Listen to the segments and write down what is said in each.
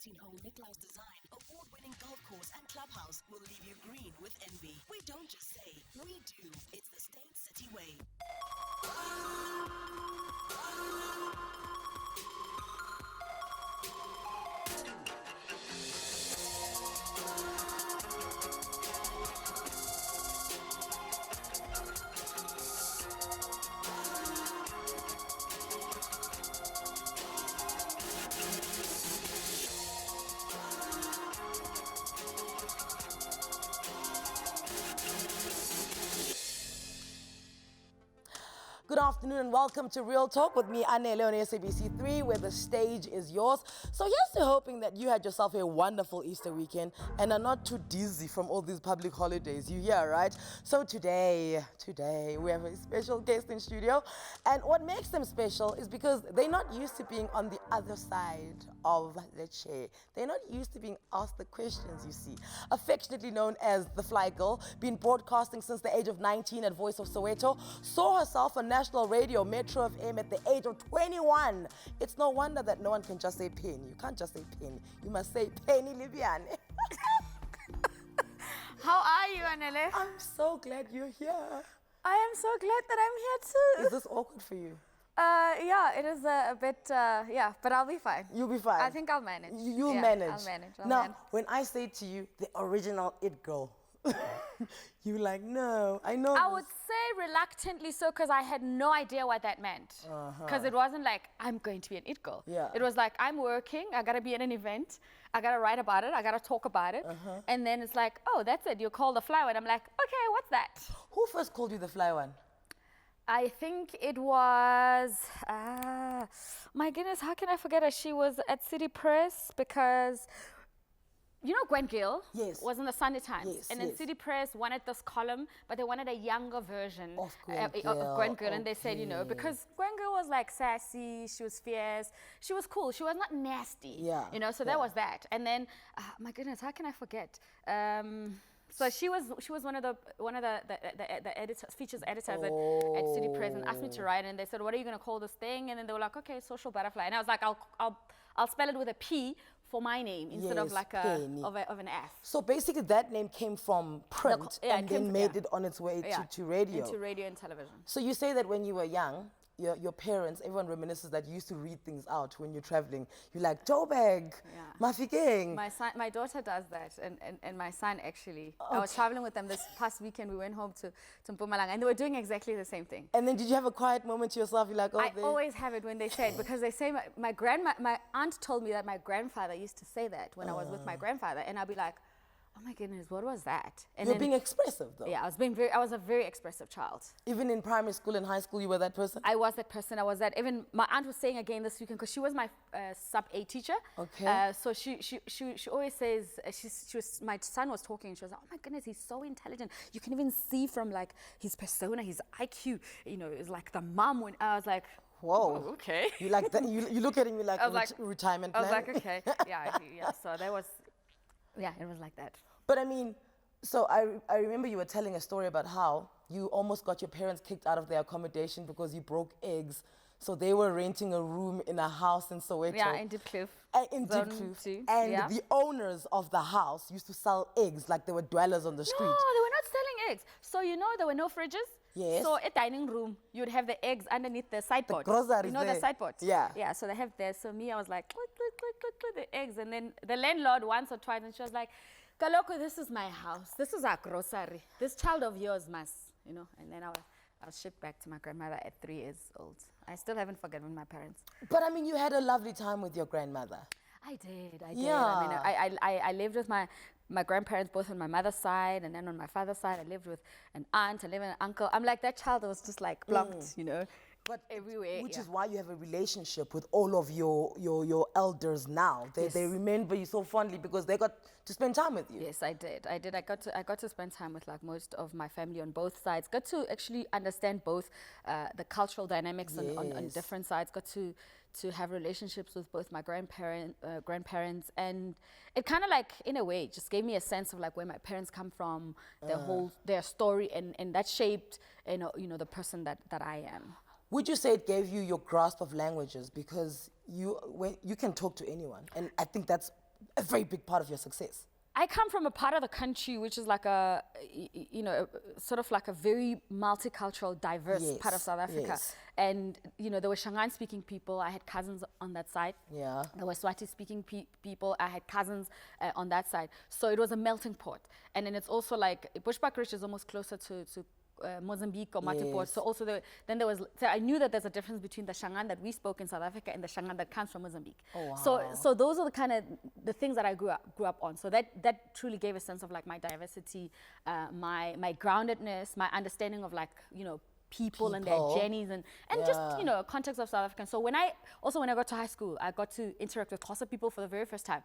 16-hole Nicholas design, award-winning golf course and clubhouse will leave you green with envy. We don't just say, we do. It's the State City way. Good afternoon and welcome to Real Talk with me, Anele, on SABC3, where the stage is yours. So here's to hoping that you had yourself a wonderful Easter weekend and are not too dizzy from all these public holidays. You hear, right? So today, we have a special guest in studio. And what makes them special is because they're not used to being on the other side of the chair. They're not used to being asked the questions, you see. Affectionately known as the Fly Girl, been broadcasting since the age of 19 at Voice of Soweto, saw herself on national radio, Metro FM, at the age of 21. It's no wonder that no one can just say Penny. You can't just say Penny. You must say Penny Lebyane. How are you, Anele? I'm so glad you're here. I am so glad that I'm here too. Is this awkward for you? Yeah, it is a bit, yeah, but I'll be fine. You'll be fine. I think I'll manage. You'll yeah, manage. I'll manage. Now, when I say to you, the original It Girl, you like, no, I know. I would say reluctantly so because I had no idea what that meant. Because it wasn't like, I'm going to be an It Girl. Yeah. It was like, I'm working, I gotta be at an event, I gotta write about it, I gotta talk about it. And then it's like, oh, that's it, you're called the Fly One. I'm like, okay, what's that? Who first called you the Fly One? I think it was, my goodness, how can I forget her? She was at City Press because, you know, Gwen Gill was in the Sunday Times. Yes, and then yes. City Press wanted this column, but they wanted a younger version Of Gwen Gill. And they said, you know, because Gwen Gill was like sassy, she was fierce, she was cool, she was not nasty. Yeah, You know, so that was that. And then, my goodness, how can I forget? So she was one of the editors, features editors at City Press, and asked me to write. And they said, "What are you going to call this thing?" And then they were like, "Okay, social butterfly." And I was like, "I'll spell it with a P for my name instead of like of an F." So basically, that name came from print and then made it on its way to radio. Into radio and television. So you say that when you were young, your parents, everyone reminisces that you used to read things out when you're traveling. You're like, Joburg, Mafikeng. My daughter does that, and my son actually. I was traveling with them this past weekend. We went home to Mpumalanga, and they were doing exactly the same thing. And then did you have a quiet moment to yourself? You're like, oh, I always have it when they say it, because they say my aunt told me that my grandfather used to say that when I was with my grandfather, and I'll be like, oh my goodness, what was that? And you're being expressive, though. Yeah, I was a very expressive child. Even in primary school and high school, you were that person? I was that person. I was that. Even my aunt was saying again this weekend, because she was my sub-A teacher. Okay. So she always says, my son was talking, and she was like, oh my goodness, he's so intelligent. You can even see from like his persona, his IQ, you know, is like the mom. When I was like, whoa, okay. You like that? You look at him, you're like, retirement plan? I was like, okay, yeah. So that was, yeah, it was like that. But I mean, so I remember you were telling a story about how you almost got your parents kicked out of their accommodation because you broke eggs. So they were renting a room in a house in Soweto. Yeah, in Diepkloof. In Diepkloof. And the owners of the house used to sell eggs like they were dwellers on the street. No, they were not selling eggs. So you know there were no fridges? Yes. So a dining room, you'd have the eggs underneath the sideboard. The groceries You know there. the sideboard? Yeah. Yeah, so they have there. So me, I was like, click, the eggs. And then the landlord once or twice, and she was like, Kaloko, this is my house. This is our grocery. This child of yours must, you know. And then I was shipped back to my grandmother at 3 years old. I still haven't forgiven my parents. But I mean, you had a lovely time with your grandmother. I did. Yeah. I mean, I lived with my grandparents, both on my mother's side, and then on my father's side, I lived with an aunt, I lived with an uncle. I'm like that child that was just like blocked, you know. But everywhere, which is why you have a relationship with all of your elders now. They remember you so fondly because they got to spend time with you. Yes, I did. I got to spend time with like most of my family on both sides. Got to actually understand both the cultural dynamics on different sides. Got to have relationships with both my grandparents, and it kind of like in a way just gave me a sense of like where my parents come from, their story, and that shaped you know the person that I am. Would you say it gave you your grasp of languages, because you can talk to anyone, and I think that's a very big part of your success. I come from a part of the country which is like sort of like a very multicultural, diverse part of South Africa. Yes. And, there were Shangaan speaking people. I had cousins on that side. Yeah. There were Swati speaking people. I had cousins on that side. So it was a melting pot. And then it's also like, Bushbuckridge is almost closer to Mozambique or Matiport. Yes. So also so I knew that there's a difference between the Shangaan that we spoke in South Africa and the Shangaan that comes from Mozambique. Oh, wow. So those are the kind of the things that I grew up on. So that truly gave a sense of like my diversity, my groundedness, my understanding of like, people and their journeys and just, context of South Africa. So when I got to high school, I got to interact with Xhosa people for the very first time,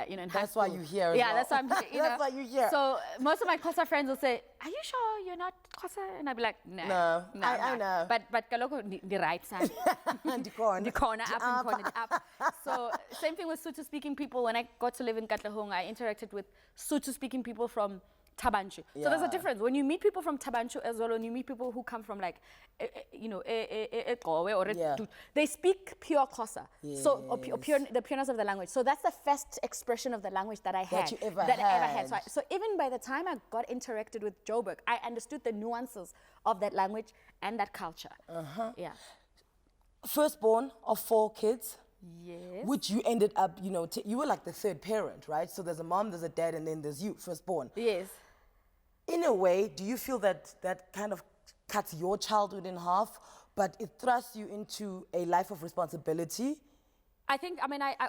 in high school. That's why you're here as Yeah, well. that's why I'm here. That's why you're here. So most of my Xhosa friends will say, are you sure you're not Xhosa? And I'll be like, No, I know. But kaloko the right side. The corner up. So same thing with Sotho speaking people. When I got to live in Katlehong, I interacted with Sotho speaking people from Tabanchu. So there's a difference. When you meet people from Tabanchu as well, when you meet people who come from like, they speak pure Xhosa. Yes. So, the pureness of the language. So that's the first expression of the language that I had. That you ever I ever had. had. So even by the time I got interacted with Joburg, I understood the nuances of that language and that culture. Yeah. Firstborn of 4 kids. Yes. Which you ended up, you were like the third parent, right? So there's a mom, there's a dad, and then there's you, firstborn. Yes. In a way, do you feel that kind of cuts your childhood in half, but it thrusts you into a life of responsibility? I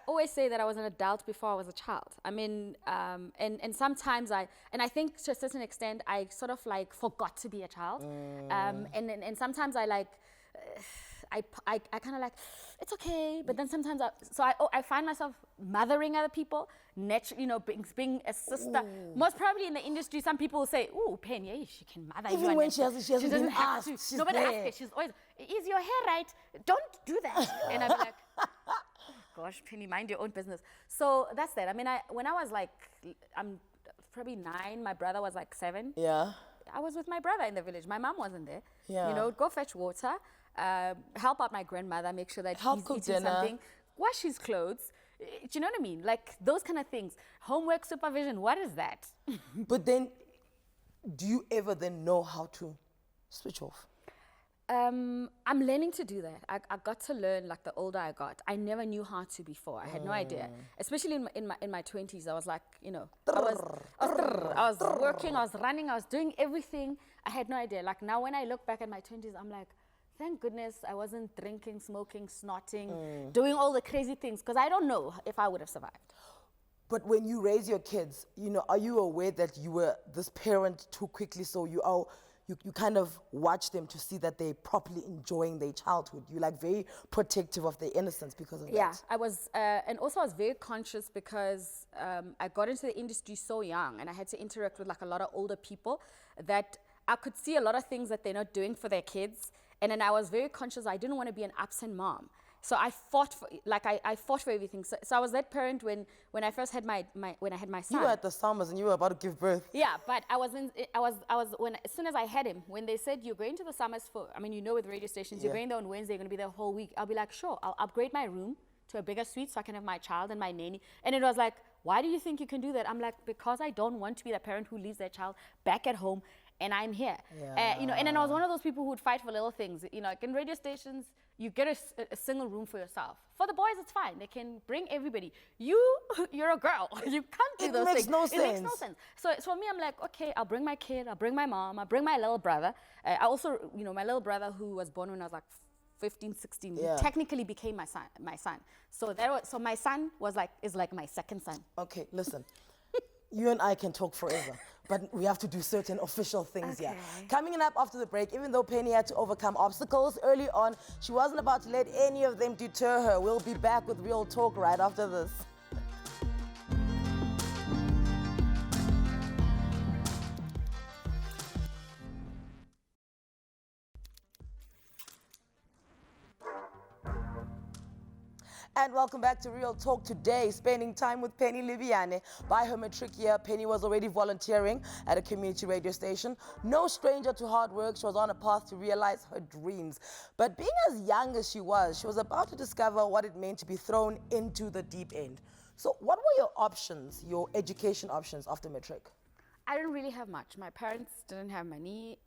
always say that I was an adult before I was a child. And sometimes I think to a certain extent, I sort of like forgot to be a child. And sometimes I like, I kind of like, it's okay, but then sometimes I find myself mothering other people, being a sister. Ooh. Most probably in the industry, some people will say, "Ooh, Penny, she can mother you." Even when she hasn't doesn't been have asked, to. she's Nobody there. asks her. She's always, "Is your hair right? Don't do that." And I'm like, "Gosh, Penny, mind your own business." So that's that. When I was like, I'm probably 9. My brother was like 7. Yeah. I was with my brother in the village. My mom wasn't there. Yeah. Go fetch water, help out my grandmother, make sure that Help he's cook eating dinner. something, wash his clothes. Do you know what I mean? Like those kind of things. Homework supervision, what is that? But then, do you ever then know how to switch off? I'm learning to do that. I got to learn like the older I got. I never knew how to before. I had no idea. Especially in my 20s, I was like, I was working, I was running, I was doing everything. I had no idea. Like now when I look back at my 20s, I'm like, thank goodness I wasn't drinking, smoking, snorting, doing all the crazy things, because I don't know if I would have survived. But when you raise your kids, are you aware that you were this parent too quickly, so you kind of watch them to see that they're properly enjoying their childhood? You're like very protective of their innocence because of Yeah, that. I was, and also I was very conscious because I got into the industry so young and I had to interact with like a lot of older people that I could see a lot of things that they're not doing for their kids. And then I was very conscious I didn't want to be an absent mom. So I fought for, I fought for everything. So I was that parent when I first had when I had my son. You were at the summers and you were about to give birth. Yeah, but as soon as I had him, when they said you're going to the summers for, with radio stations, you're going there on Wednesday, you're going to be there a whole week. I'll be like, sure, I'll upgrade my room to a bigger suite so I can have my child and my nanny. And it was like, why do you think you can do that? I'm like, because I don't want to be the parent who leaves their child back at home and I'm here. Yeah. And then I was one of those people who would fight for little things. Like in radio stations, you get a single room for yourself. For the boys, it's fine. They can bring everybody. You're a girl. You can't do those things. It makes no sense. So for me, I'm like, okay, I'll bring my kid, I'll bring my mom, I'll bring my little brother. I also, my little brother who was born when I was like 15, 16, he technically became my son. So my son is like my second son. Okay, listen. You and I can talk forever, but we have to do certain official things here. Coming up after the break, even though Penny had to overcome obstacles early on, she wasn't about to let any of them deter her. We'll be back with Real Talk right after this. And welcome back to Real Talk today, spending time with Penny Lebyane. By her matric year, Penny was already volunteering at a community radio station. No stranger to hard work, she was on a path to realize her dreams. But being as young as she was about to discover what it meant to be thrown into the deep end. So what were your options, your education options after matric? I didn't really have much. My parents didn't have money.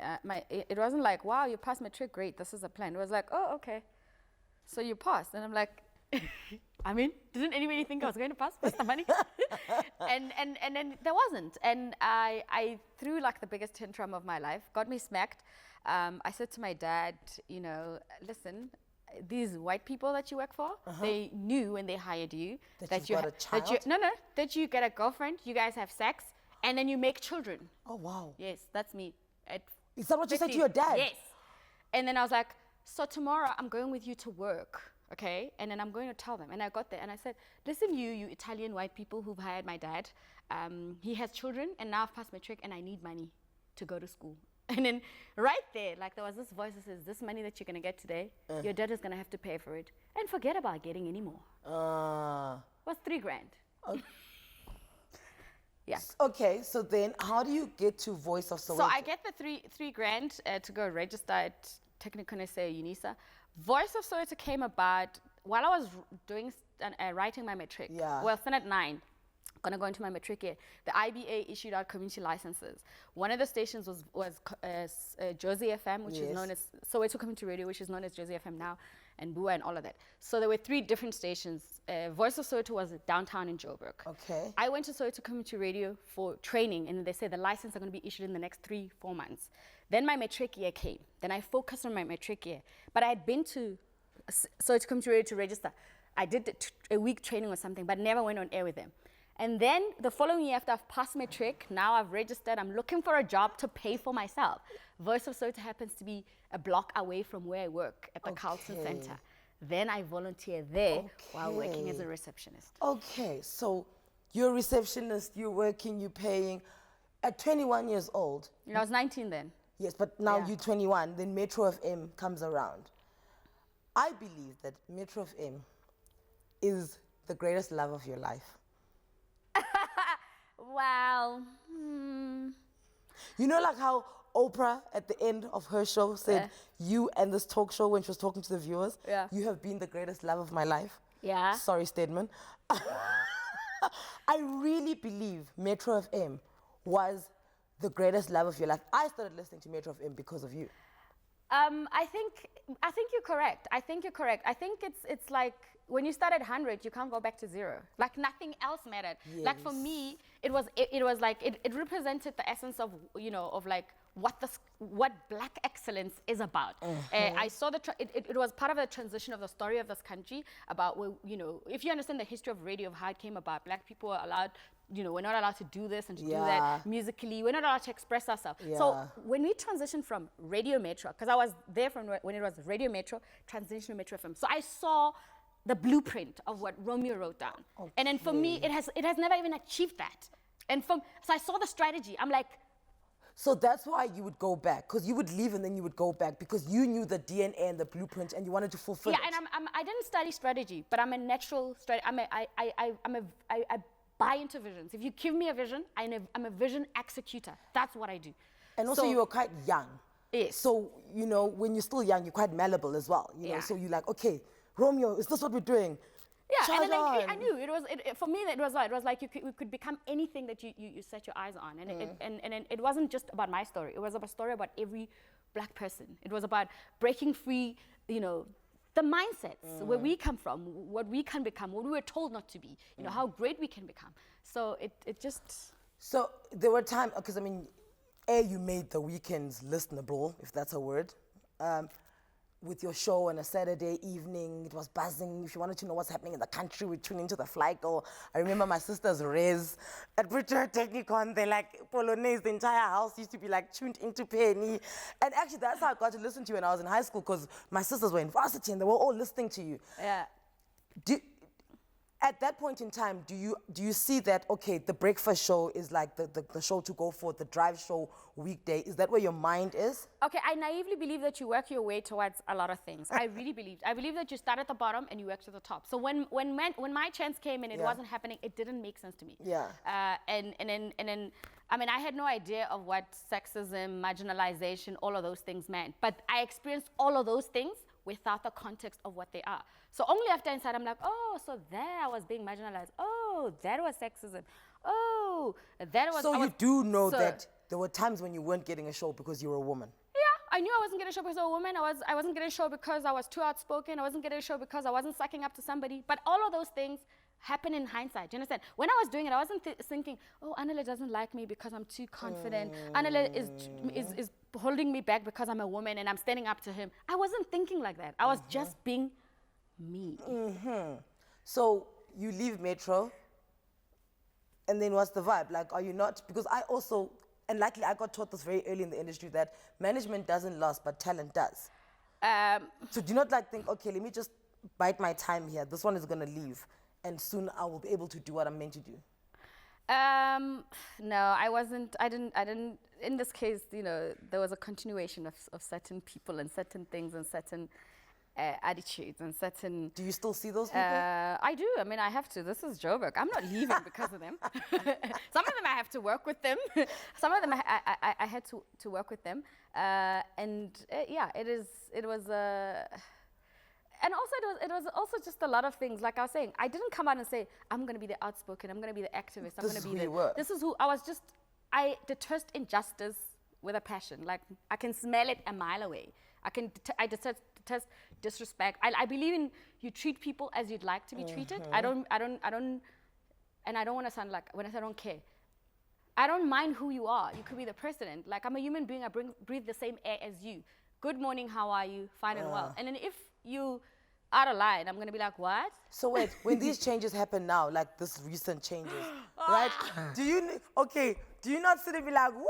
It wasn't like, wow, you passed matric, great, this is a plan. It was like, oh, okay, so you passed. And I'm like, I mean, didn't anybody think I was going to pass? What's the money? and then there wasn't. And I threw like the biggest tantrum of my life, got me smacked. I said to my dad, you know, listen, these white people that you work for, they knew when they hired you that you got a child? That you get a girlfriend, you guys have sex, and then you make children. Oh, wow. Yes, that's me. Is that what you said to your dad? Yes. And then I was like, so tomorrow I'm going with you to work, okay? And then I'm going to tell them. And I got there and I said, listen, you Italian white people who've hired my dad, he has children and now I've passed matric and I need money to go to school. And then right there, like there was this voice that says, this money that you're gonna get today, your dad is gonna have to pay for it. And forget about getting any more. What's $3,000? Okay. Yeah. Okay, so then how do you get to Voice of Soweto? So I get the $3,000 to go register at Technikon SA UNISA. Voice of Soweto came about while I was doing writing my matric. Yeah. Well, still at 9. Gonna go into my matric year. The IBA issued out community licenses. One of the stations was Josie FM, which is known as Soweto Community Radio, which is known as Josie FM now, and Bua and all of that. So there were 3 different stations. Voice of Soweto was downtown in Joburg. Okay. I went to Soweto Community Radio for training, and they said the license are going to be issued in the next 3-4 months. Then my matric year came. Then I focused on my matric year. But I had been to Soweto Community Radio to register. I did a week training or something, but never went on air with them. And then the following year after I've passed matric, now I've registered, I'm looking for a job to pay for myself. Voice of Soweto happens to be a block away from where I work at the Carlton Center. Then I volunteer there while working as a receptionist. Okay, so you're a receptionist, you're working, you're paying. At 21 years old. And I was 19 then. Yes, but now you're 21, then Metro FM comes around. I believe that Metro FM is the greatest love of your life. Wow. You know, like how Oprah at the end of her show said, you and this talk show when she was talking to the viewers, you have been the greatest love of my life. Yeah. Sorry, Stedman. I really believe Metro FM was the greatest love of your life. I started listening to Metro FM because of you. I think you're correct. I think it's like when you start at 100, you can't go back to 0. Like nothing else mattered. Yes. Like for me, it was like it represented the essence of, you know, of like what black excellence is about. I saw it was part of the transition of the story of this country about, you know, if you understand the history of radio, of how it came about, black people were allowed, you know, we're not allowed to do this and to do that musically. We're not allowed to express ourselves. So when we transitioned from Radio Metro, because I was there from when it was Radio Metro, transition to Metro FM. So I saw the blueprint of what Romeo wrote down. And then for me, it has never even achieved that. And so I saw the strategy. I'm like, so that's why you would go back, because you would leave and then you would go back, because you knew the DNA and the blueprint and you wanted to fulfill it. Yeah, and I didn't study strategy, but I'm a natural I buy into visions. If you give me a vision, I'm a vision executor. That's what I do. And also you were quite young. Yes. So, you know, when you're still young, you're quite malleable as well. You know, so you're like, okay, Romeo, is this what we're doing? Yeah, and then I knew for me it was like you could become anything that you set your eyes on, and it wasn't just about my story. It was a story about every black person. It was about breaking free, you know, the mindsets where we come from, what we can become, what we were told not to be, you know, how great we can become. So it just. So there were times, because I mean, you made the weekends listenable, if that's a word. With your show on a Saturday evening, it was buzzing. If you wanted to know what's happening in the country, we tune into the Fly Girl. I remember my sister's Rez at Pretoria Technikon. They like Polonaise, the entire house used to be like tuned into Penny. And actually, that's how I got to listen to you when I was in high school, because my sisters were in varsity and they were all listening to you. Yeah. At that point in time, do you see that, okay, the breakfast show is like the show to go for, the drive show weekday? Is that where your mind is? Okay, I naively believe that you work your way towards a lot of things. I really believe. I believe that you start at the bottom and you work to the top. So when my chance came and it wasn't happening, it didn't make sense to me. Yeah. And then, I mean, I had no idea of what sexism, marginalization, all of those things meant. But I experienced all of those things without the context of what they are. So only after inside, I'm like, oh, so there I was being marginalized. Oh, oh, that was sexism. Oh, that was. So I you was- do know so- that there were times when you weren't getting a show because you were a woman. Yeah, I knew I wasn't getting a show because I was a woman. I wasn't getting a show because I was too outspoken. I wasn't getting a show because I wasn't sucking up to somebody. But all of those things happen in hindsight. Do you understand? When I was doing it, I wasn't thinking, oh, Anele doesn't like me because I'm too confident. Anele is holding me back because I'm a woman and I'm standing up to him. I wasn't thinking like that. I was just being me. So you leave Metro, and then what's the vibe? Like, are you not? Because I also, and likely I got taught this very early in the industry that management doesn't last, but talent does. So do you not like think, okay, let me just bite my time here. This one is gonna leave, and soon I will be able to do what I'm meant to do. No, I wasn't. I didn't. In this case, you know, there was a continuation of certain people and certain things and certain attitudes and certain. Do you still see those people? I do. I mean, I have to. This is Joburg. I'm not leaving because of them. Some of them I have to work with them. Some of them I had to work with them. And yeah, it was. And also, it was also just a lot of things. Like I was saying, I didn't come out and say, I'm going to be the outspoken, I'm going to be the activist, I'm going to be the... you were. This is who I was. Just, I detest injustice with a passion. Like, I can smell it a mile away. I detest disrespect. I believe in you treat people as you'd like to be treated. And I don't want to sound like, when I say I don't care, I don't mind who you are. You could be the president. Like, I'm a human being, I breathe the same air as you. Good morning, how are you? Fine and well. And then if you out of line, I'm gonna be like, what? So wait, when these changes happen now, like this recent changes, right? Do you not sit and be like, woo,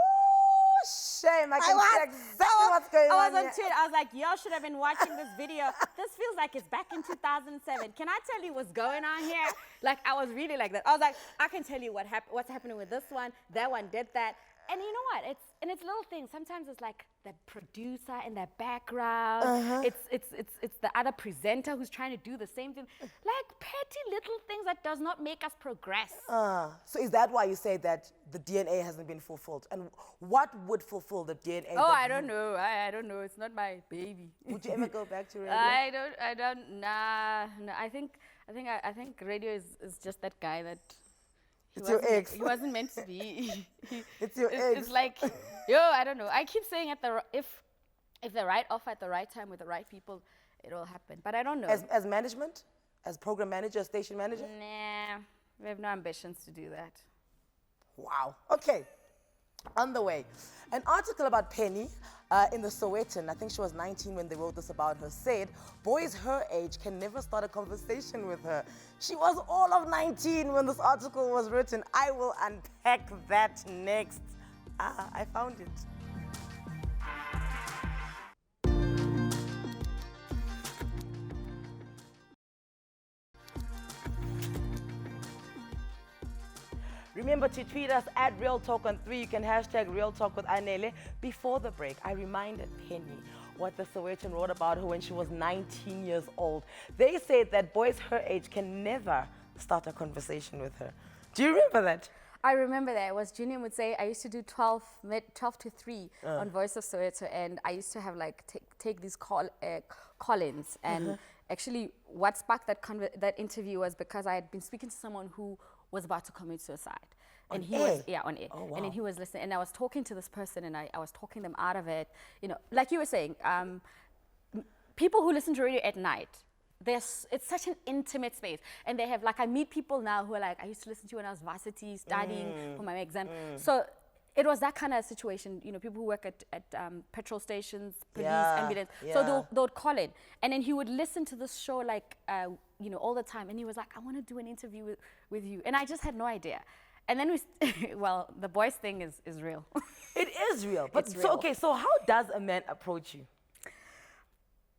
shame, I can see exactly what's going I on was on here. Twitter, I was like, y'all should have been watching this video. This feels like it's back in 2007. Can I tell you what's going on here? Like, I was really like that. I was like, I can tell you what's happening with this one. That one did that. And you know what? It's little things. Sometimes it's like the producer in the background. It's the other presenter who's trying to do the same thing. Like petty little things that does not make us progress. So is that why you say that the DNA hasn't been fulfilled? And what would fulfill the DNA? Oh, I don't know. I don't know. It's not my baby. Would you ever go back to radio? I don't. Nah. No, I think radio is just that guy that. It's your ex. He wasn't meant to be. It's your ex. It's like, I don't know. I keep saying if the right offer at the right time with the right people, it will happen. But I don't know. As management? As program manager, station manager? Nah, we have no ambitions to do that. Wow. Okay. On the way. An article about Penny in the Sowetan, I think she was 19 when they wrote this about her, said boys her age can never start a conversation with her. She was all of 19 when this article was written. I will unpack that next. I found it. Remember to tweet us at Real Talk on 3. You can hashtag Real Talk with Anele. Before the break, I reminded Penny what the Sowetan wrote about her when she was 19 years old. They said that boys her age can never start a conversation with her. Do you remember that? I remember that. It was Junior would say, I used to do 12 to 3 on Voice of Soweto, and I used to have like take these call-ins. And actually, what sparked that interview was because I had been speaking to someone who was about to commit suicide. And he was on air. Oh, wow. And then he was listening, and I was talking to this person, and I was talking them out of it. You know, like you were saying, people who listen to radio at night, it's such an intimate space. And they have, like, I meet people now who are like, I used to listen to you when I was varsity studying for my exam. So it was that kind of situation, you know, people who work at petrol stations, police, ambulance. So they would call in. And then he would listen to this show, like, you know, all the time. And he was like, I want to do an interview with you. And I just had no idea. And then well, the boys thing is real. It is real. But It's so, real. okay, so how does a man approach you?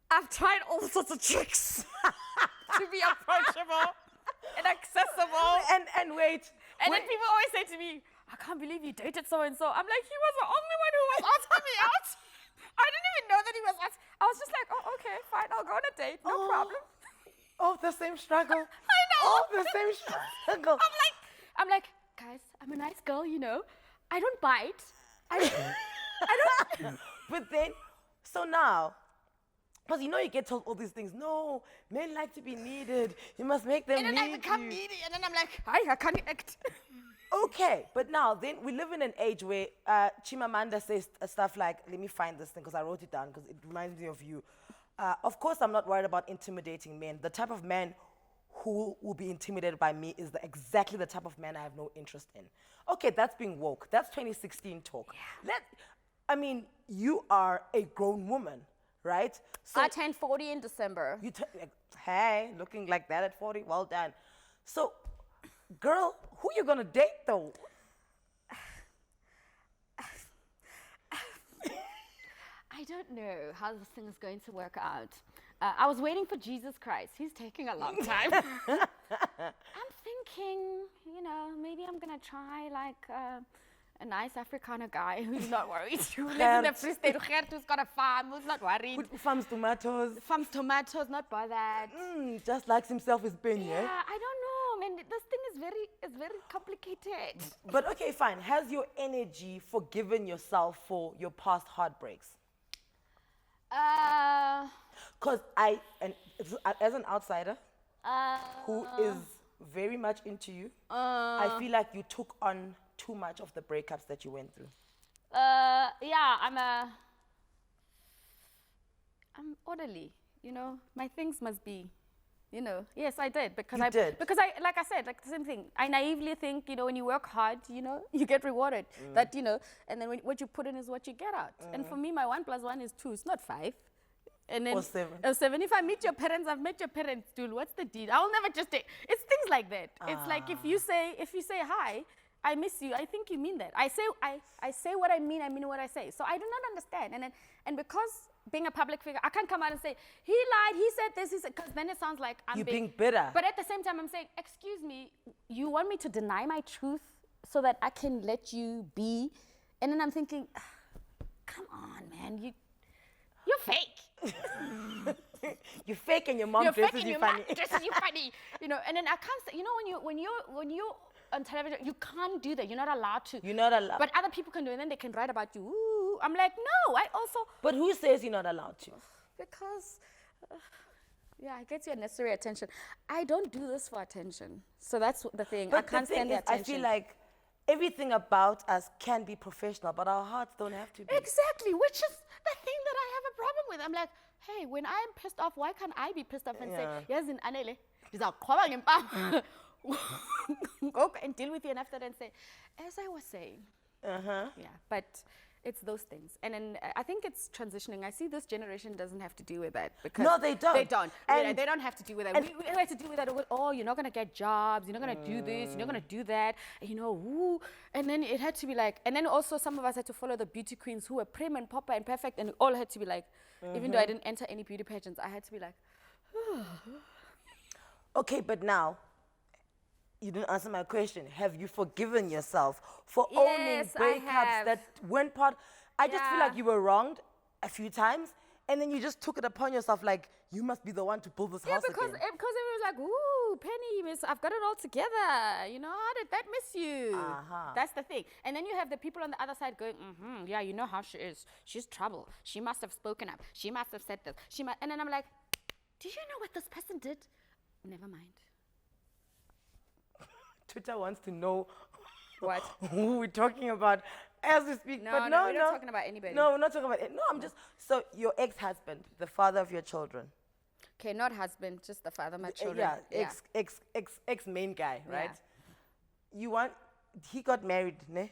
I've tried all sorts of tricks to be approachable and accessible. And wait. And then people always say to me, I can't believe you dated so-and-so. I'm like, he was the only one who was asking me out. I didn't even know that he was asking. I was just like, oh, okay, fine, I'll go on a date, no problem. Oh, the same struggle. I know. Oh, the same struggle. I'm like, guys, I'm a nice girl, you know. I don't bite. I don't. But then, so now, Because you get told all these things. No, men like to be needed. You must make them And then need I become you. needy, and then I'm like, I can't act. Okay, but now then we live in an age where Chimamanda says stuff like, let me find this thing because I wrote it down because it reminds me of you. Of course, I'm not worried about intimidating men. The type of man who will be intimidated by me is exactly the type of man I have no interest in. Okay, that's being woke. That's 2016 talk. Yeah. I mean, you are a grown woman, right? So I turned 40 in December. hey, looking like that at 40, well done. So, girl, who you gonna date though? I don't know how this thing is going to work out. I was waiting for Jesus Christ. He's taking a long time. I'm thinking, maybe I'm going to try like a nice Afrikaner guy who's not worried, who lives in the Free State, who's got a farm, who's not worried. Who farms tomatoes. Farms tomatoes, not bothered. Just likes himself his bin, Yeah, I don't know, man. This thing is very complicated. But okay, fine. Has your energy forgiven yourself for your past heartbreaks? Because as an outsider who is very much into you, I feel like you took on too much of the breakups that you went through. Yeah, I'm orderly, my things must be, yes, I did. Because You did. Because like I said, like the same thing. I naively think, when you work hard, you get rewarded. That, and then what you put in is what you get out. And for me, my 1 + 1 is 2. It's not 5. And then Or 7. Or 7. If I meet your parents, I've met your parents, dude. What's the deal? I will never just take. It's things like that. It's like if you say hi, I miss you, I think you mean that. I say what I mean what I say. So I do not understand. And because being a public figure, I can't come out and say, he lied, he said this, because then it sounds like I'm You're being bitter. But at the same time, I'm saying, excuse me, you want me to deny my truth so that I can let you be? And then I'm thinking, come on, man, you're fake. You're fake and your mom dresses you funny. Dresses you funny. And then I can't say, when you're on television, you can't do that. You're not allowed to. You're not allowed. But other people can do it, and then they can write about you. Ooh. I'm like, no, I also. But who says you're not allowed to? Because, it gets you unnecessary attention. I don't do this for attention. So that's the thing. But I can't the thing stand the is, attention. I feel like everything about us can be professional, but our hearts don't have to be. Exactly, which is the thing that I have a problem with. I'm like, hey, when I'm pissed off, why can't I be pissed off and say, yes, in Anele, go and deal with you, and after that say, as I was saying. Yeah, but it's those things. And then I think it's transitioning. I see this generation doesn't have to deal with that. Because No, they don't. They don't. And they don't have to deal with that. We have to deal with that. You're not going to get jobs. You're not going to do this. You're not going to do that. And then it had to be like, and then also some of us had to follow the beauty queens who were prim and proper and perfect, and we all had to be like, even though I didn't enter any beauty pageants, I had to be like, Okay, but now, you didn't answer my question. Have you forgiven yourself for Yes, owning I breakups have. that weren't part? I just feel Yeah. like you were wronged a few times, and then you just took it upon yourself like you must be the one to build this house because again. everyone was like, ooh, Penny, miss, I've got it all together. How did that miss you? That's the thing. And then you have the people on the other side going, yeah, you know how she is. She's trouble. She must have spoken up. She must have said this. And then I'm like, do you know what this person did? Never mind. Twitter wants to know What? who we're talking about as we speak. No, but no, we're not talking about anybody. No, we're not talking about it. No, I'm just, so your ex-husband, the father of your children. Okay, not husband, just the father of my children. Ex main guy, right? He got married, ne?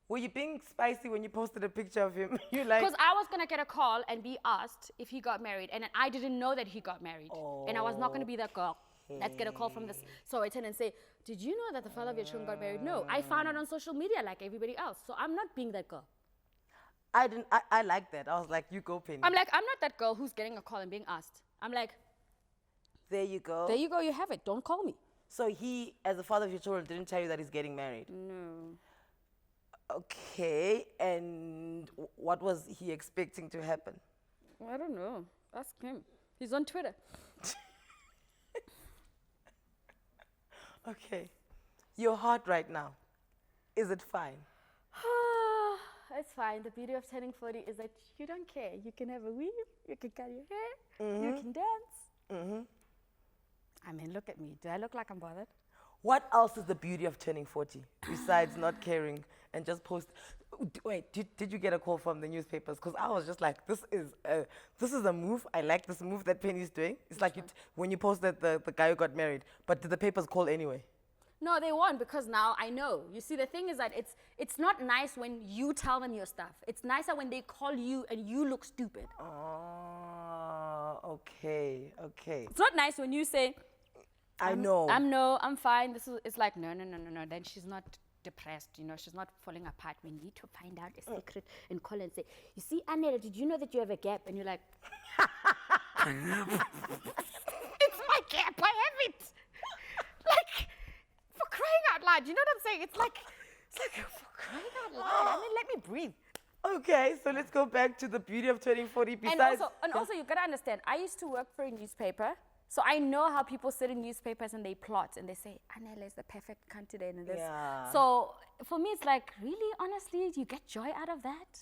Were you being spicy when you posted a picture of him? You like? Because I was going to get a call and be asked if he got married, and I didn't know that he got married. And I was not going to be that girl. Let's get a call from this. So I turn and say, did you know that the father of your children got married? No, I found out on social media like everybody else. So I'm not being that girl. I like that. I was like, you go, Penny. I'm like, I'm not that girl who's getting a call and being asked. I'm like, there you go. there you go, you have it. Don't call me. So he, as the father of your children, didn't tell you that he's getting married? No. Okay, and what was he expecting to happen? I don't know. Ask him. He's on Twitter. Okay. Your heart right now, is it fine? it's fine. The beauty of turning 40 is that you don't care. You can have a weave, you can cut your hair, you can dance. I mean, look at me. Do I look like I'm bothered? What else is the beauty of turning 40 besides not caring and just post? Wait, did you get a call from the newspapers? Because I was just like, this is a move. I like this move that Penny's doing. It's like when you posted the guy who got married, but did the papers call anyway? No, they won't, because now I know. You see, the thing is that it's not nice when you tell them your stuff. It's nicer when they call you and you look stupid. Oh, okay. It's not nice when you say, I'm fine. It's like, no. Then she's not depressed, she's not falling apart. We need to find out a secret and call and say, you see, Anele, did you know that you have a gap? And you're like, it's my gap, I have it. Like, for crying out loud, you know what I'm saying? It's like for crying out loud. I mean, let me breathe. Okay, so let's go back to the beauty of turning 40 besides... And also, you gotta understand, I used to work for a newspaper, so I know how people sit in newspapers and they plot and they say, Anele is the perfect candidate and this. Yeah. So for me, it's like, really, honestly, you get joy out of that?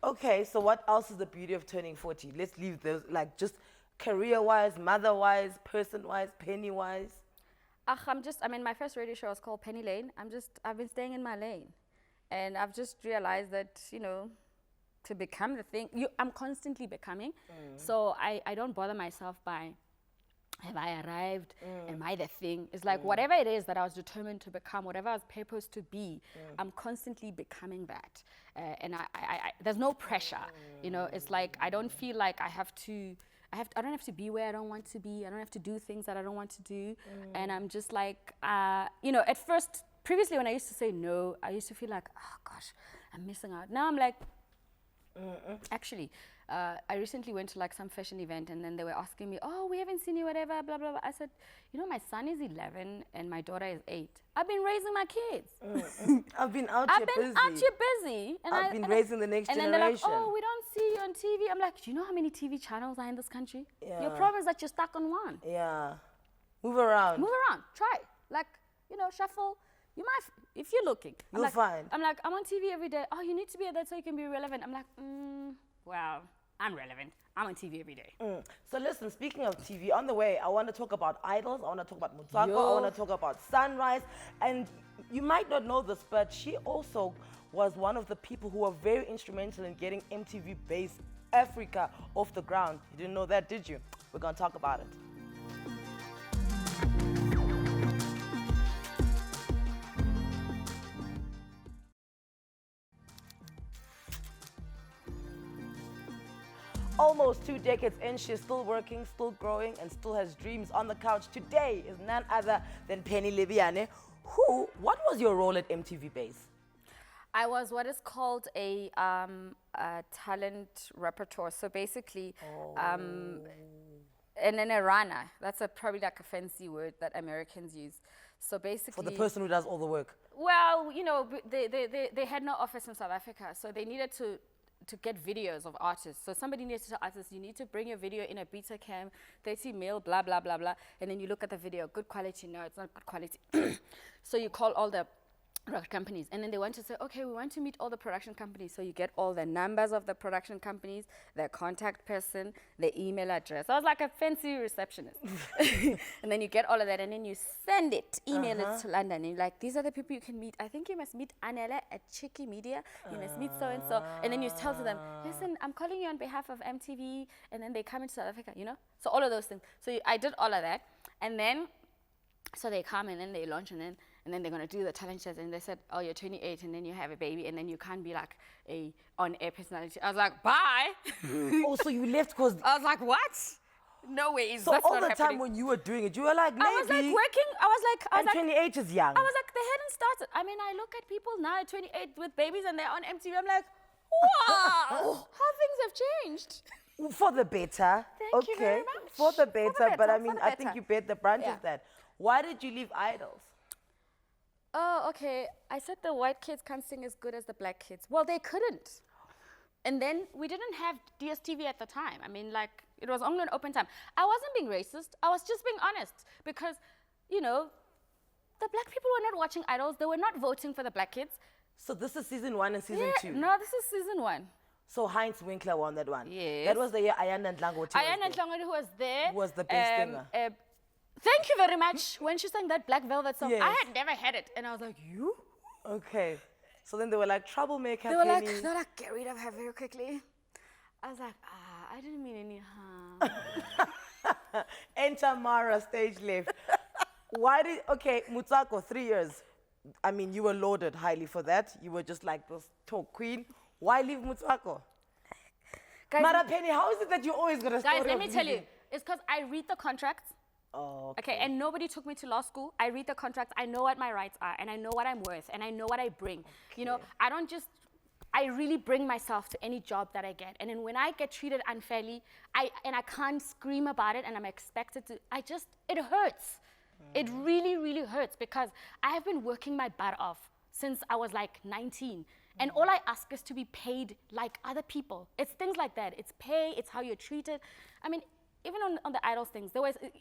Okay, so what else is the beauty of turning 40? Let's leave those, like, just career-wise, mother-wise, person-wise, penny-wise. My first radio show was called Penny Lane. I've been staying in my lane. And I've just realized that, to become the thing, I'm constantly becoming. So I don't bother myself by, have I arrived? Am I the thing? It's like whatever it is that I was determined to become, whatever I was purposed to be, I'm constantly becoming that. And there's no pressure. It's like I don't feel like I don't have to be where I don't want to be. I don't have to do things that I don't want to do. And I'm just like, at first, previously when I used to say no, I used to feel like, oh gosh, I'm missing out. Now I'm like, actually, I recently went to like some fashion event and then they were asking me, oh, we haven't seen you, whatever, blah, blah, blah. I said, my son is 11 and my daughter is 8. I've been raising my kids. I've been out here busy. And I've been raising the next generation. And then they're like, oh, we don't see you on TV. I'm like, do you know how many TV channels are in this country? Yeah. Your problem is that you're stuck on one. Yeah. Move around. Try. Like, shuffle. You might, if you're looking. You'll find. I'm like, I'm on TV every day. Oh, you need to be at that so you can be relevant. I'm like, well, I'm relevant. I'm on TV every day. So listen, speaking of TV, on the way, I want to talk about Idols. I want to talk about Motswako. I want to talk about Sunrise. And you might not know this, but she also was one of the people who were very instrumental in getting MTV-based Africa off the ground. You didn't know that, did you? We're going to talk about it. Almost 2 decades in, she's still working, still growing, and still has dreams. On the couch today is none other than Penny Lebyane. What was your role at MTV Base? I was what is called a talent repertoire. So basically, and then a runner. That's probably like a fancy word that Americans use. So basically, for the person who does all the work. Well, they had no office in South Africa, so they needed to get videos of artists. So somebody needs to tell artists, you need to bring your video in a beta cam, 30 mil, blah, blah, blah, blah. And then you look at the video, good quality, no, it's not good quality. So you call all the record companies. And then they want to say, okay, we want to meet all the production companies. So you get all the numbers of the production companies, their contact person, their email address. I was like a fancy receptionist. And then you get all of that and then you send it, email it to London. And you're like, these are the people you can meet. I think you must meet Anele at Chicky Media. You must meet so-and-so. And then you tell to them, listen, I'm calling you on behalf of MTV. And then they come into South Africa, So all of those things. So I did all of that. And then, so they come and then they launch and then they're going to do the talent shows. And they said, oh, you're 28 and then you have a baby and then you can't be like a on-air personality. I was like, bye. Oh, so you left because... I was like, what? No way. So all the time when you were doing it, you were like, maybe... I was like working. I was like 28 is young. I was like, they hadn't started. I mean, I look at people now at 28 with babies and they're on MTV. I'm like, wow, how things have changed. For the better. Thank you very much. For the better. But I mean, I think you bear the brunt of that. Why did you leave Idols? Oh, okay. I said the white kids can't sing as good as the black kids. Well, they couldn't. And then we didn't have DSTV at the time. I mean, like, it was only an open time. I wasn't being racist. I was just being honest because, the black people were not watching Idols. They were not voting for the black kids. So this is season 1 and season 2. No, this is season 1. So Heinz Winkler won that one. Yes. That was the year Ayanda Ndlangothi Ayanda Ndlangothi was there. Who was the best singer. Thank you very much. When she sang that Black Velvet song, Yes. I had never had it. And I was like, you? Okay. So then they were like, troublemaker, They were Penny. like, get rid of her very quickly. I was like, I didn't mean any harm. Enter Mara, stage left. Okay, Motswako, 3 years. I mean, you were lauded highly for that. You were just like this talk queen. Why leave Motswako? Guys, Mara Penny, how is it that you always got a story guys, let of me tell you. leaving? It's because I read the contracts. Oh, Okay, and nobody took me to law school. I read the contracts. I know what my rights are, and I know what I'm worth, and I know what I bring. You know, I really bring myself to any job that I get. And then when I get treated unfairly, I can't scream about it, and I'm expected to, it hurts. It really, really hurts, because I have been working my butt off since I was like 19. And all I ask is to be paid like other people. It's things like that. It's pay, it's how you're treated. I mean, even on the Idols things,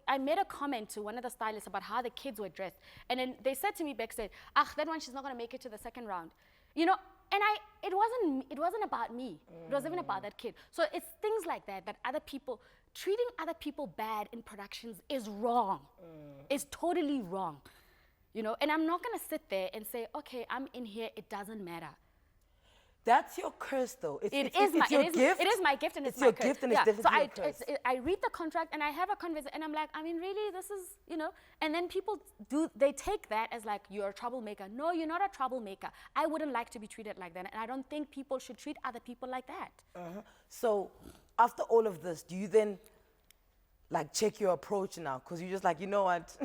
I made a comment to one of the stylists about how the kids were dressed. And then they said to me backstage, that one, she's not gonna make it to the second round. You know, and it wasn't about me. It wasn't even about that kid. So it's things like that treating other people bad in productions is wrong. It's totally wrong. You know, and I'm not gonna sit there and say, okay, I'm in here, it doesn't matter. That's your curse, though. It's It your gift. It is my gift, and it's my your curse. gift, and it's definitely your curse. I read the contract, and I have a conversation, and I'm like, I mean, really, this is, you know. And then people they take that as like, you're a troublemaker. No, you're not a troublemaker. I wouldn't like to be treated like that, and I don't think people should treat other people like that. So after all of this, do you then like check your approach now? Because you're just like, you know what?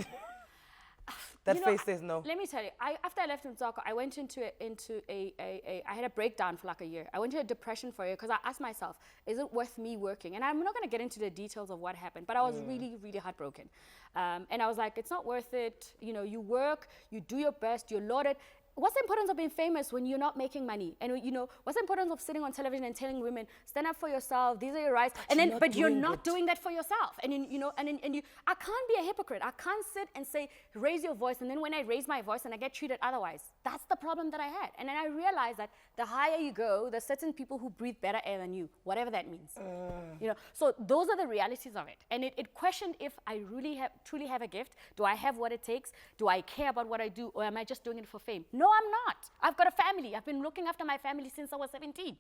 That You know, face says no. Let me tell you, after I left Motswako, I went I had a breakdown for like a year. I went into a depression for a year because I asked myself, is it worth me working? And I'm not going to get into the details of what happened, but I was really, really heartbroken. And I was like, it's not worth it. You know, you work, you do your best, you're lauded. What's the importance of being famous when you're not making money? And you know, what's the importance of sitting on television and telling women, stand up for yourself, these are your rights, but you're not doing that for yourself. And then, you know, I can't be a hypocrite. I can't sit and say, raise your voice, and then when I raise my voice and I get treated otherwise, that's the problem that I had. And then I realized that the higher you go, there's certain people who breathe better air than you, whatever that means. You know, so those are the realities of it. And it questioned if I really truly have a gift. Do I have what it takes? Do I care about what I do, or am I just doing it for fame? No, I'm not. I've got a family. I've been looking after my family since I was 17.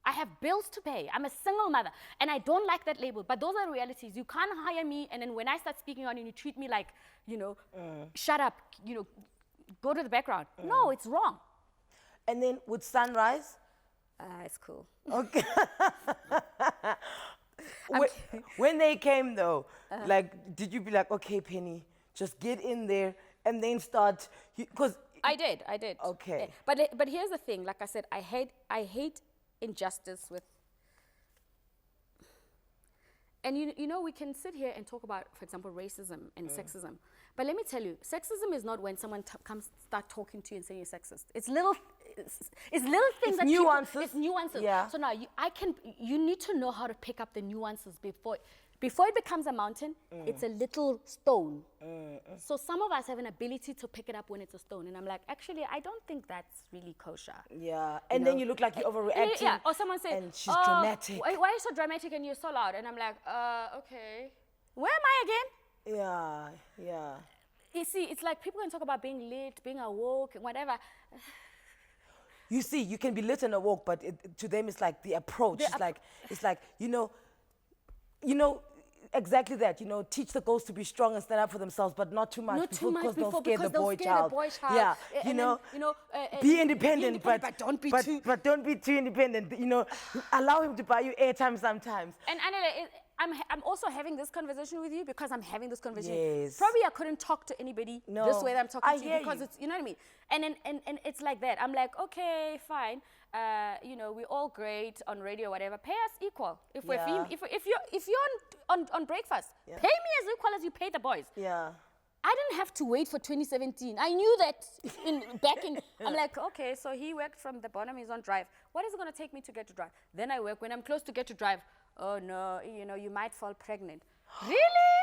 I have bills to pay. I'm a single mother, and I don't like that label. But those are the realities. You can't hire me, and then when I start speaking on you, you treat me like, you know, shut up, you know, go to the background. No, it's wrong. And then with Sunrise? It's cool. Okay. When they came, though, like, did you be like, okay, Penny, just get in there and then start? Because I did. Okay. But here's the thing. Like I said, I hate injustice with. And you know, we can sit here and talk about, for example, racism and sexism. But let me tell you, sexism is not when someone comes start talking to you and saying you're sexist. It's little things that nuances. It's nuances. Yeah. So now you need to know how to pick up the nuances before it becomes a mountain. It's a little stone. So some of us have an ability to pick it up when it's a stone, and I'm like, actually, I don't think that's really kosher. Yeah, and then you look like you're overreacting. Yeah, or someone says, and she's dramatic. Why are you so dramatic and you're so loud? And I'm like, okay, where am I again? Yeah. You see, it's like people can talk about being lit, being awoke, and whatever. You see, you can be lit and awoke, but to them it's like the approach. It's like you know, exactly that. You know, teach the girls to be strong and stand up for themselves, but not too much. Not too much because they'll scare because the boy child. Yeah, you know, be independent, but don't be too. But don't be too independent. You know, allow him to buy you airtime sometimes. And Anele, I'm also having this conversation with you because I'm having this conversation. Yes. Probably I couldn't talk to anybody this way that I'm talking to you because it's, you know what I mean? And it's like that. I'm like, okay, fine. You know, we're all great on radio or whatever. Pay us equal. If we're if you're on breakfast, pay me as equal as you pay the boys. Yeah. I didn't have to wait for 2017. I knew that back in, I'm like, okay, so he worked from the bottom, he's on drive. What is it going to take me to get to drive? Then I work. When I'm close to get to drive, oh no, you know, you might fall pregnant. Really?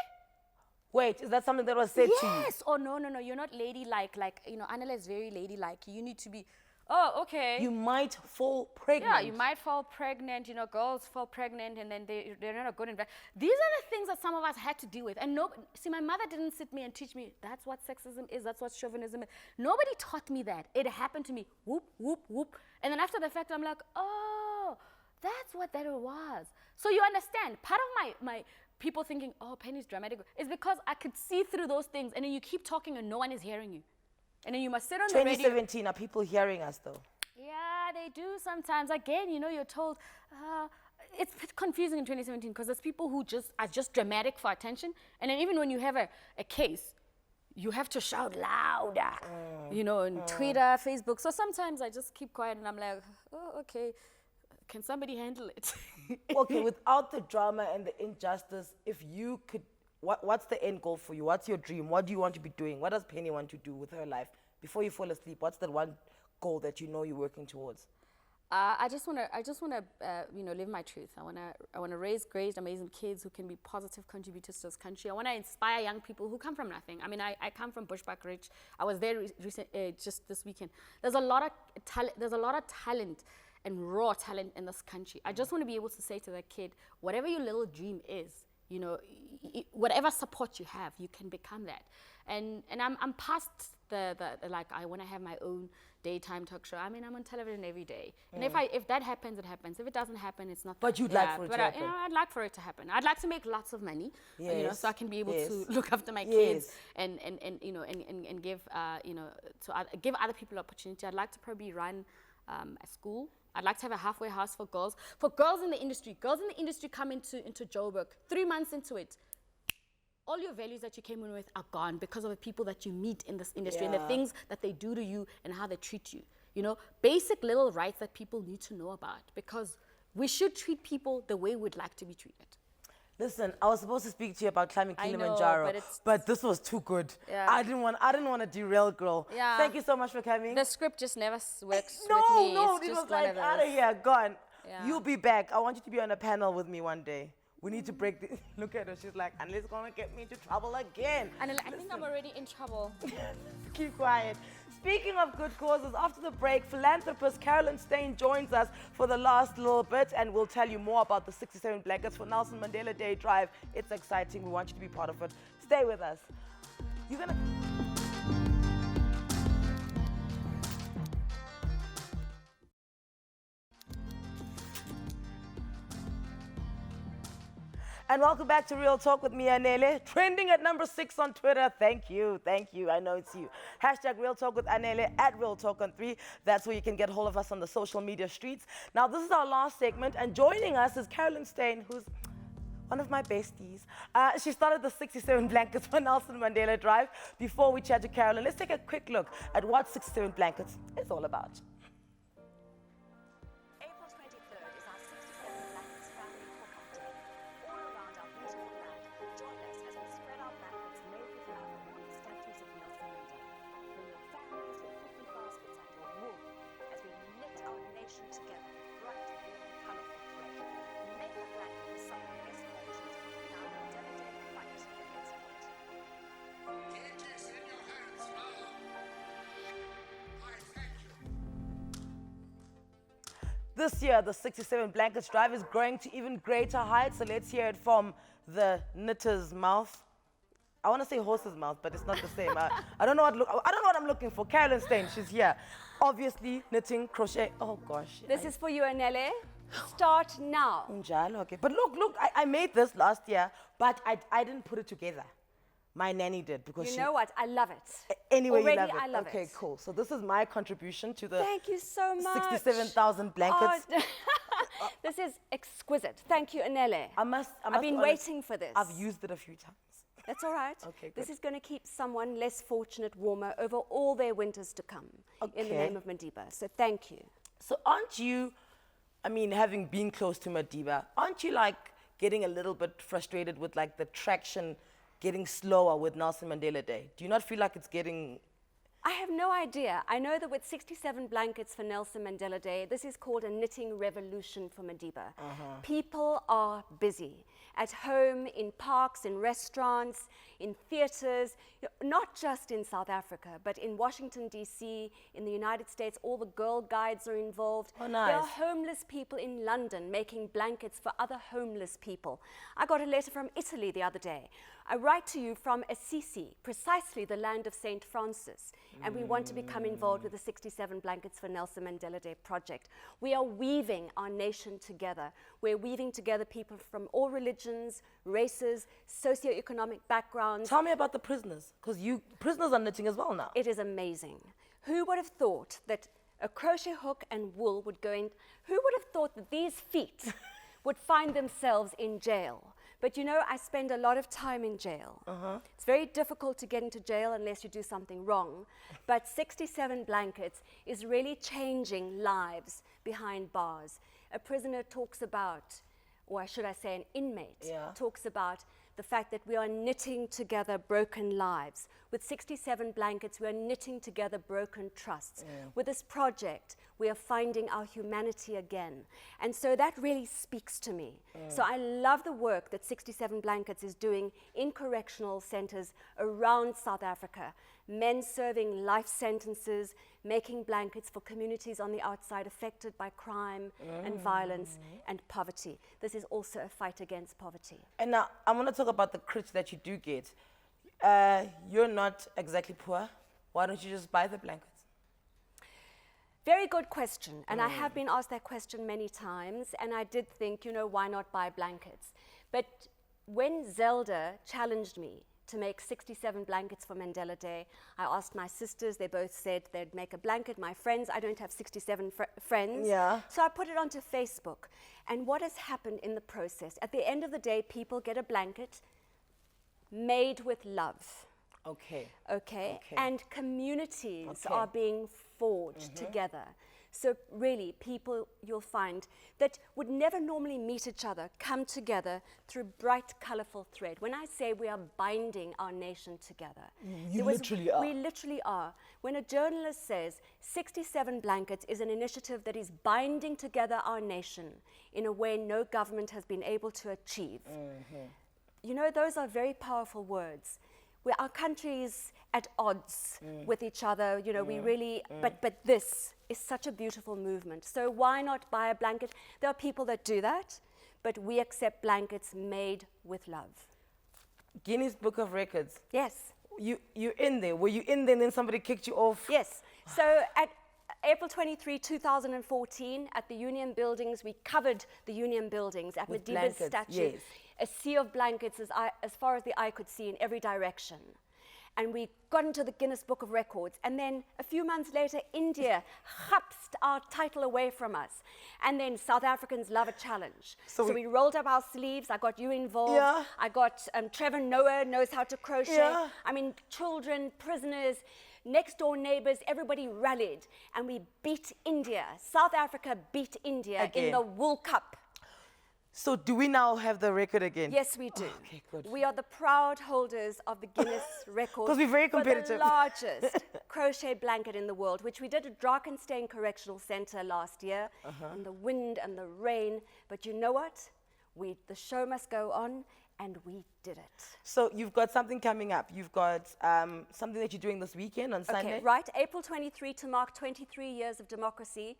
Wait, is that something that was said to you? Yes. Oh, no, you're not ladylike. Like, you know, Anele is very ladylike. You need to be, oh, okay. You might fall pregnant. Yeah, you might fall pregnant, girls fall pregnant and then they're not a good investment. These are the things that some of us had to deal with. And see, my mother didn't sit me and teach me that's what sexism is, that's what chauvinism is. Nobody taught me that. It happened to me, whoop, whoop, whoop. And then after the fact, I'm like, oh, that's what that was. So you understand, part of my people thinking, oh, Penny's dramatic, is because I could see through those things and then you keep talking and no one is hearing you. And then you must sit on the radio. 2017, are people hearing us though? Yeah, they do sometimes. Again, you're told, it's a bit confusing in 2017 because there's people who are just dramatic for attention. And then even when you have a case, you have to shout louder, on Twitter, Facebook. So sometimes I just keep quiet and I'm like, oh, okay, can somebody handle it? Okay, without the drama and the injustice, if you could, what's the end goal for you? What's your dream? What do you want to be doing? What does Penny want to do with her life? Before you fall asleep, what's that one goal that you know you're working towards? I just want to, live my truth. I want to raise great, amazing kids who can be positive contributors to this country. I want to inspire young people who come from nothing. I mean, I come from Bushbuck Ridge. I was there just this weekend. There's a lot of talent and raw talent in this country. I just want to be able to say to that kid, whatever your little dream is, whatever support you have, you can become that. And I'm past the like I want to have my own daytime talk show. I mean, I'm on television every day, and if that happens, it happens. If it doesn't happen, it's not. But you'd like for it to happen. I'd like for it to happen. I'd like to make lots of money, so I can be able to look after my Yes. kids and give give other people opportunity. I'd like to probably run a school. I'd like to have a halfway house for girls in the industry. Girls in the industry come into Joburg 3 months into it. All your values that you came in with are gone because of the people that you meet in this industry and the things that they do to you and how they treat you. Basic little rights that people need to know about, because we should treat people the way we'd like to be treated. Listen, I was supposed to speak to you about climbing I know, Kilimanjaro, but this was too good. Yeah. I didn't want to derail, girl. Yeah. Thank you so much for coming. The script just never works with No, me. it It's was just one like of those. out of here, gone. Yeah. You'll be back. I want you to be on a panel with me one day. We need to break the. Look at her. She's like, Anele's gonna get me into trouble again. And I think I'm already in trouble. Keep quiet. Speaking of good causes, after the break, philanthropist Carolyn Steyn joins us for the last little bit, and we'll tell you more about the 67 blankets for Nelson Mandela Day Drive. It's exciting. We want you to be part of it. Stay with us. You're gonna. And welcome back to Real Talk with me, Anele. Trending at number 6 on Twitter. Thank you. I know it's you. Hashtag Real Talk with Anele at Real Talk on 3. That's where you can get hold of us on the social media streets. Now, this is our last segment, and joining us is Carolyn Steyn, who's one of my besties. She started the 67 blankets for Nelson Mandela Drive. Before we chat to Carolyn, let's take a quick look at what 67 blankets is all about. April 23rd is our 67 Blankets Family Talk-Up Day. All around our beautiful land, join us as we spread our blankets made with love on the statues of Nelson Mandela. Bring your families, your picnic baskets and your wool as we knit our nation together, bright blue and colourful thread. Make a blanket for someone less fortunate in our Mandela Day fight against want. Cages in your hands now. I thank you. This year, the 67 Blankets Drive is growing to even greater heights, so let's hear it from the knitter's mouth. I want to say horse's mouth, but it's not the same. I don't know what I'm looking for. Carolyn Steyn, she's here. Obviously, knitting, crochet. Oh gosh. This is for you, Anele. Start now. Njalo, okay. But look, I made this last year, but I didn't put it together. My nanny did because You know what? I love it. Anyway, Already, you love it. I love okay, it. cool. So this is my contribution to the Thank you so much. 67,000 blankets. Oh, this is exquisite. Thank you, Anele. I must I've be been honest, waiting for this. I've used it a few times. That's all right. Okay, This good. is going to keep someone less fortunate warmer over all their winters to come in the Okay. name of Madiba. So thank you. So aren't you, I mean, having been close to Madiba, aren't you like getting a little bit frustrated with like the traction getting slower with Nelson Mandela Day? Do you not feel like it's getting I have no idea. I know that with 67 blankets for Nelson Mandela Day, this is called a knitting revolution for Madiba. People are busy at home, in parks, in restaurants, in theaters, not just in South Africa, but in Washington, D.C., in the United States. All the Girl Guides are involved. Oh, nice. There are homeless people in London making blankets for other homeless people. I got a letter from Italy the other day. I write to you from Assisi, precisely the land of St. Francis, and we want to become involved with the 67 Blankets for Nelson Mandela Day project. We are weaving our nation together. We're weaving together people from all religions, races, socioeconomic backgrounds. Tell me about the prisoners, because prisoners are knitting as well now. It is amazing. Who would have thought that a crochet hook and wool would go in? Who would have thought that these feet would find themselves in jail? But you know, I spend a lot of time in jail. It's very difficult to get into jail unless you do something wrong. But 67 Blankets is really changing lives behind bars. A prisoner talks about, or should I say an inmate, talks about the fact that we are knitting together broken lives. With 67 Blankets, we are knitting together broken trusts. With this project, we are finding our humanity again. And so that really speaks to me. So I love the work that 67 Blankets is doing in correctional centers around South Africa. Men serving life sentences, making blankets for communities on the outside affected by crime and violence and poverty. This is also a fight against poverty. And now, I want to talk about the crits that you do get. You're not exactly poor. Why don't you just buy the blankets? Very good question, and I have been asked that question many times, and I did think, you know, why not buy blankets? But when Zelda challenged me to make 67 blankets for Mandela Day, I asked my sisters, they both said they'd make a blanket. My friends, I don't have 67 friends. So I put it onto Facebook. And what has happened in the process? At the end of the day, people get a blanket made with love. Okay. And communities are being forged together. So really, people you'll find that would never normally meet each other come together through bright, colorful thread. When I say we are binding our nation together, You literally are. We literally are. When a journalist says 67 Blankets is an initiative that is binding together our nation in a way no government has been able to achieve, you know, those are very powerful words. Where our country is at odds with each other, you know, we really, but this is such a beautiful movement. So why not buy a blanket? There are people that do that, but we accept blankets made with love. Guinness Book of Records. Yes. You're in there. Were you in there and then somebody kicked you off? Yes. So at April 23, 2014, at the Union Buildings, we covered the Union Buildings at With Madiba's blankets, statue. yes. A sea of blankets as far as the eye could see in every direction. And we got into the Guinness Book of Records. And then a few months later, India hupsed our title away from us. And then South Africans love a challenge. So we rolled up our sleeves. I got you involved. I got Trevor Noah knows how to crochet. I mean, children, prisoners, next door neighbors, everybody rallied. And we beat India. South Africa beat India in the Wool Cup. So do we now have the record again? Yes, we do. Okay, good. We are the proud holders of the Guinness record. 'Cause we're very competitive. For the largest crochet blanket in the world, which we did at Drakenstein Correctional Center last year, in the wind and the rain. But you know what? The show must go on, and we did it. So you've got something coming up. You've got something that you're doing this weekend on Sunday. Okay, right. April 23 to mark 23 years of democracy.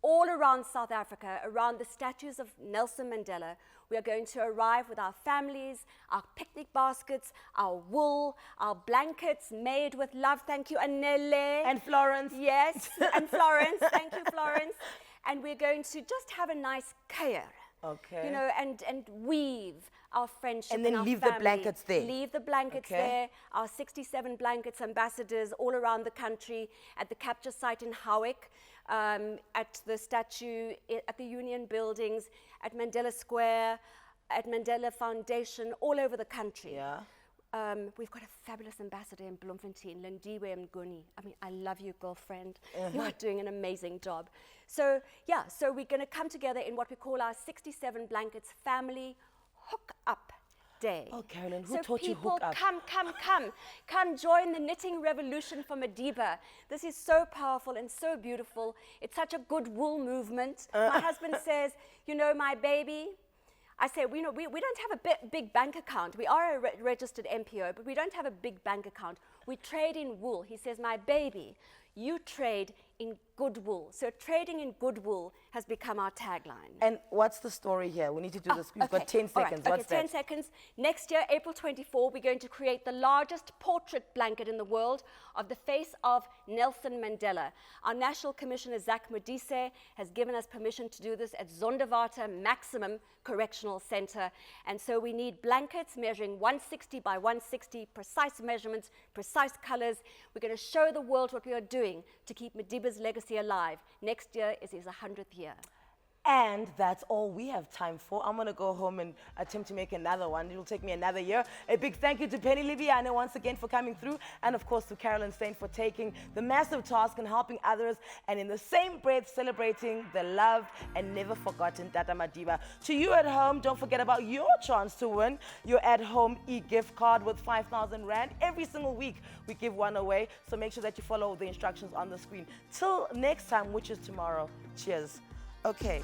All around South Africa, around the statues of Nelson Mandela, we are going to arrive with our families, our picnic baskets, our wool, our blankets made with love. Thank you, Anele. And Florence. Yes, and Florence. Thank you, Florence. And we're going to just have a nice kuier. Okay. You know, and weave our friendship And then our leave the family. blankets there. Leave the blankets there. Our 67 Blankets ambassadors all around the country at the capture site in Howick. At the statue, at the Union Buildings, at Mandela Square, at Mandela Foundation, all over the country. We've got a fabulous ambassador in Bloemfontein, Lindiwe Mguni. I mean, I love you, girlfriend. You are doing an amazing job. So, so we're going to come together in what we call our 67 Blankets family hook up. day. Oh, Carolyn, who So taught you people, hook up? come join the knitting revolution for Madiba. This is so powerful and so beautiful. It's such a good wool movement. My husband says, you know, my baby, I say, we don't have a big bank account. We are a registered MPO, but we don't have a big bank account. We trade in wool. He says, my baby, you trade in good wool. So trading in good wool has become our tagline. And what's the story here? We need to do this. We've got 10 All right, seconds. What's 10 that? seconds. Next year, April 24, we're going to create the largest portrait blanket in the world of the face of Nelson Mandela. Our National Commissioner, Zach Modise, has given us permission to do this at Zonderwater Maximum Correctional Center. And so we need blankets measuring 160 by 160, precise measurements, precise colors. We're going to show the world what we are doing to keep Madiba's legacy alive. Next year is his 100th year. And that's all we have time for. I'm going to go home and attempt to make another one. It'll take me another year. A big thank you to Penny Lebyane once again for coming through. And of course to Carolyn Steyn for taking the massive task and helping others. And in the same breath, celebrating the loved and never forgotten Tata Madiba. To you at home, don't forget about your chance to win your at-home e-gift card with 5,000 Rand. Every single week we give one away. So make sure that you follow the instructions on the screen. Till next time, which is tomorrow. Cheers. Okay.